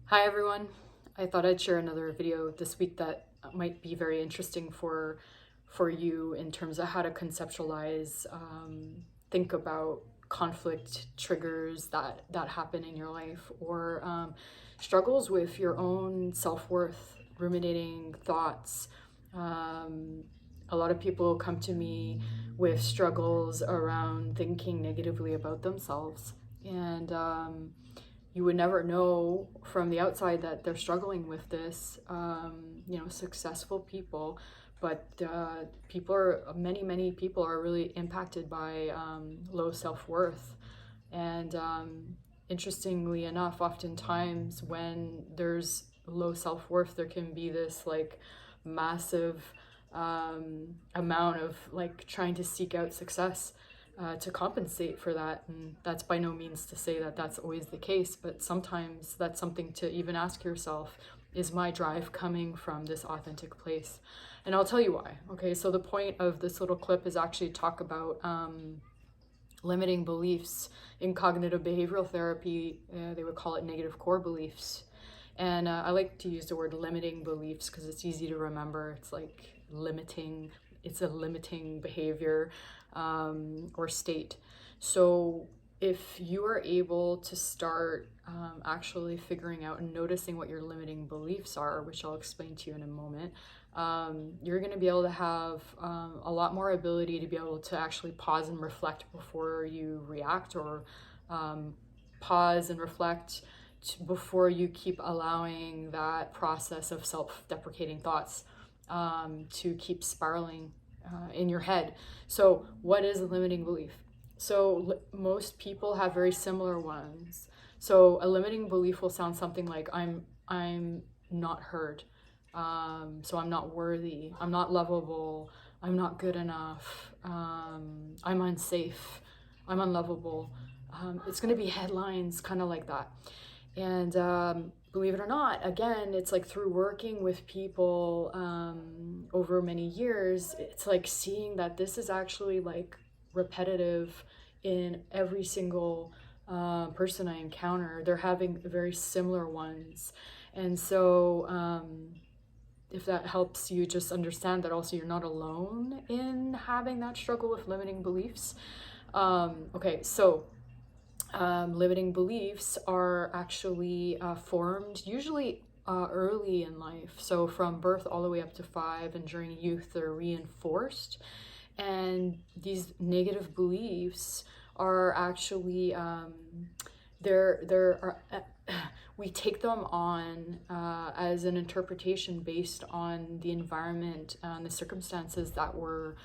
Hi everyone. I thought I'd share another video this week that might be very interesting for you in terms of how to conceptualize, think about conflict triggers that happen in your life, or struggles with your own self-worth, ruminating thoughts. A lot of people come to me with struggles around thinking negatively about themselves, and you would never know from the outside that they're struggling with this. Successful people, but many people are really impacted by low self-worth. And interestingly enough, oftentimes when there's low self-worth, there can be this like massive amount of like trying to seek out success to compensate for that. And that's by no means to say that that's always the case, but sometimes that's something to even ask yourself, is my drive coming from this authentic place? And I'll tell you why. Okay, so the point of this little clip is actually talk about limiting beliefs. In cognitive behavioral therapy, they would call it negative core beliefs. And I like to use the word limiting beliefs because it's easy to remember. It's like limiting, it's a limiting behavior or state. So if you are able to start actually figuring out and noticing what your limiting beliefs are, which I'll explain to you in a moment, you're going to be able to have a lot more ability to be able to actually pause and reflect before you react, or pause and reflect before you keep allowing that process of self-deprecating thoughts to keep spiraling in your head. So what is a limiting belief? So most people have very similar ones. So a limiting belief will sound something like, I'm not heard. So I'm not worthy, I'm not lovable, I'm not good enough, I'm unsafe, I'm unlovable. It's going to be headlines kind of like that. And believe it or not, again, it's like through working with people over many years, it's like seeing that this is actually like repetitive in every single person I encounter. They're having very similar ones. And so if that helps you just understand that also you're not alone in having that struggle with limiting beliefs. Okay, so limiting beliefs are actually formed usually early in life. So from birth all the way up to 5, and during youth they're reinforced. And these negative beliefs are actually we take them on as an interpretation based on the environment and the circumstances that we're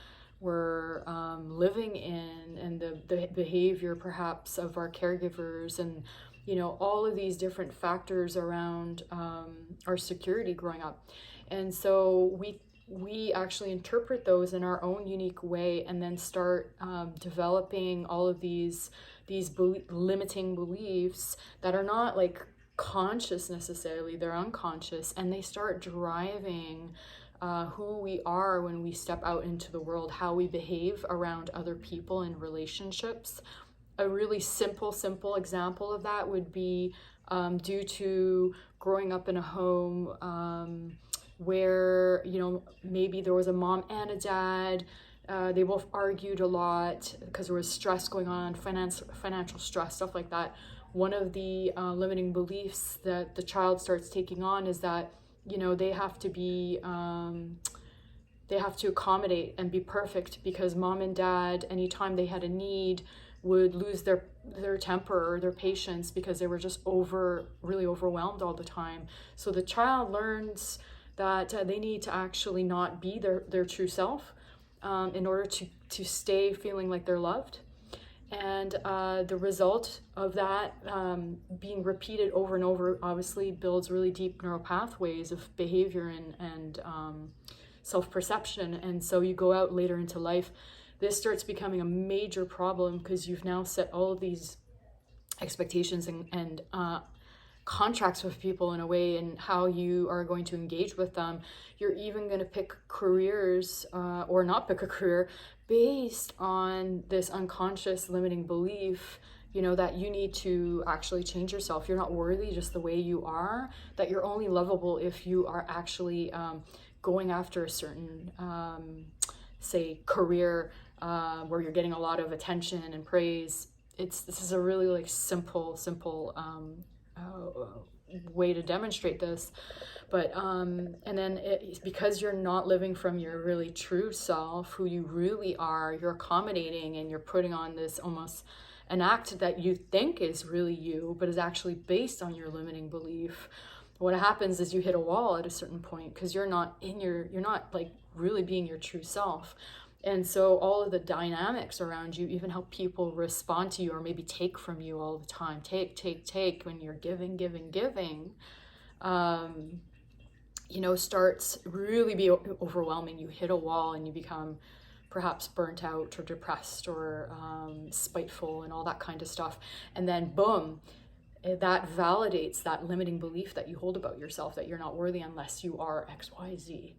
living in, and the behavior perhaps of our caregivers, and all of these different factors around our security growing up. And so we actually interpret those in our own unique way, and then start developing all of these limiting beliefs that are not like conscious necessarily, they're unconscious, and they start driving who we are when we step out into the world, how we behave around other people in relationships. A really simple example of that would be due to growing up in a home where maybe there was a mom and a dad. They both argued a lot because there was stress going on, financial stress, stuff like that. One of the limiting beliefs that the child starts taking on is that they have to be they have to accommodate and be perfect, because mom and dad, anytime they had a need, would lose their temper or their patience because they were just really overwhelmed all the time. So the child learns that they need to actually not be their true self in order to stay feeling like they're loved. And the result of that being repeated over and over obviously builds really deep neural pathways of behavior and self-perception. And so you go out later into life, this starts becoming a major problem because you've now set all of these expectations and contracts with people in a way, and how you are going to engage with them. You're even going to pick careers or not pick a career based on this unconscious limiting belief you know, that you need to actually change yourself. You're not worthy just the way you are, that you're only lovable if you are actually going after a certain, say, career where you're getting a lot of attention and praise. This is a really like simple way to demonstrate this. But and then because you're not living from your really true self, who you really are, you're accommodating and you're putting on this almost an act that you think is really you, but is actually based on your limiting belief. What happens is you hit a wall at a certain point because you're not like really being your true self. And so all of the dynamics around you, even how people respond to you or maybe take from you all the time, take when you're giving, you know, starts really be overwhelming. You hit a wall and you become perhaps burnt out or depressed or spiteful and all that kind of stuff. And then boom, that validates that limiting belief that you hold about yourself, that you're not worthy unless you are X, Y, Z.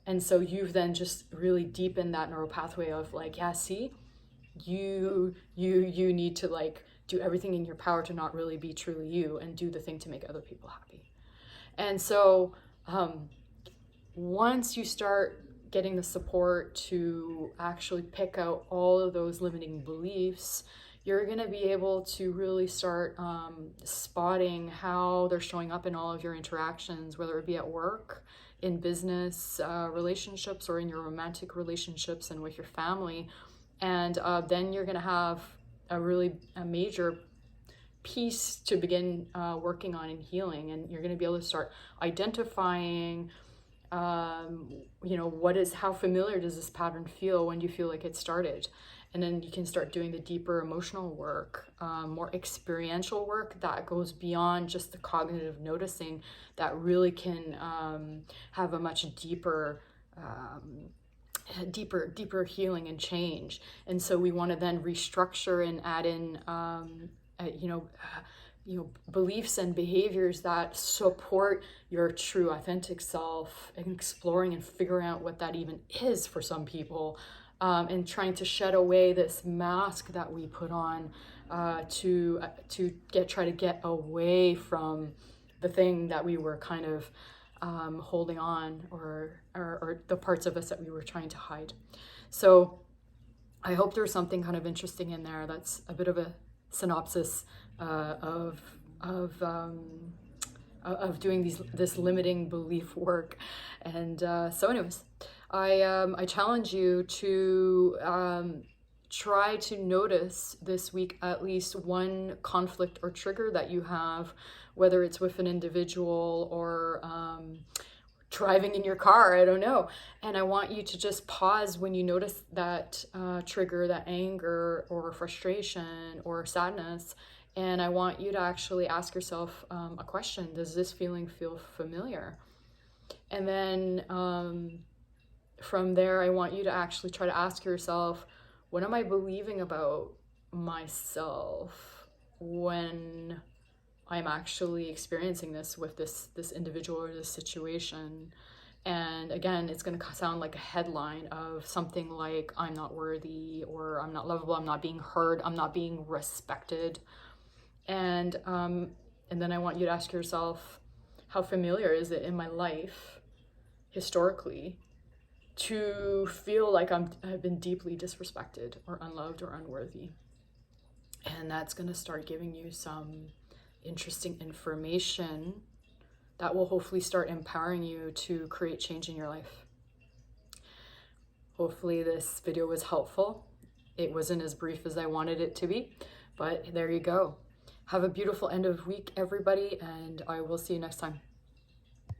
And so you've then just really deepened that neural pathway of like, yeah, see, you need to like do everything in your power to not really be truly you and do the thing to make other people happy. And so once you start getting the support to actually pick out all of those limiting beliefs, you're going to be able to really start spotting how they're showing up in all of your interactions, whether it be at work, in business relationships, or in your romantic relationships and with your family. And then you're going to have a major piece to begin working on and healing. And you're going to be able to start identifying, you know, how familiar does this pattern feel? When do you feel like it started? And then you can start doing the deeper emotional work, more experiential work that goes beyond just the cognitive noticing, that really can have a much deeper healing and change. And so we want to then restructure and add in, beliefs and behaviors that support your true authentic self, and exploring and figuring out what that even is for some people. And trying to shed away this mask that we put on to try to get away from the thing that we were kind of holding on, or the parts of us that we were trying to hide. So I hope there's something kind of interesting in there. That's a bit of a synopsis of doing this limiting belief work. And so anyways, I challenge you to try to notice this week at least one conflict or trigger that you have, whether it's with an individual or driving in your car, I don't know. And I want you to just pause when you notice that trigger, that anger or frustration or sadness. And I want you to actually ask yourself a question. Does this feeling feel familiar? And then from there, I want you to actually try to ask yourself, what am I believing about myself when I'm actually experiencing this with this individual or this situation? And again, it's going to sound like a headline of something like, I'm not worthy, or I'm not lovable, I'm not being heard, I'm not being respected. And then I want you to ask yourself, how familiar is it in my life historically to feel like I've been deeply disrespected or unloved or unworthy? And that's going to start giving you some interesting information that will hopefully start empowering you to create change in your life. Hopefully this video was helpful. It wasn't as brief as I wanted it to be, but there you go. Have a beautiful end of week, everybody, and I will see you next time.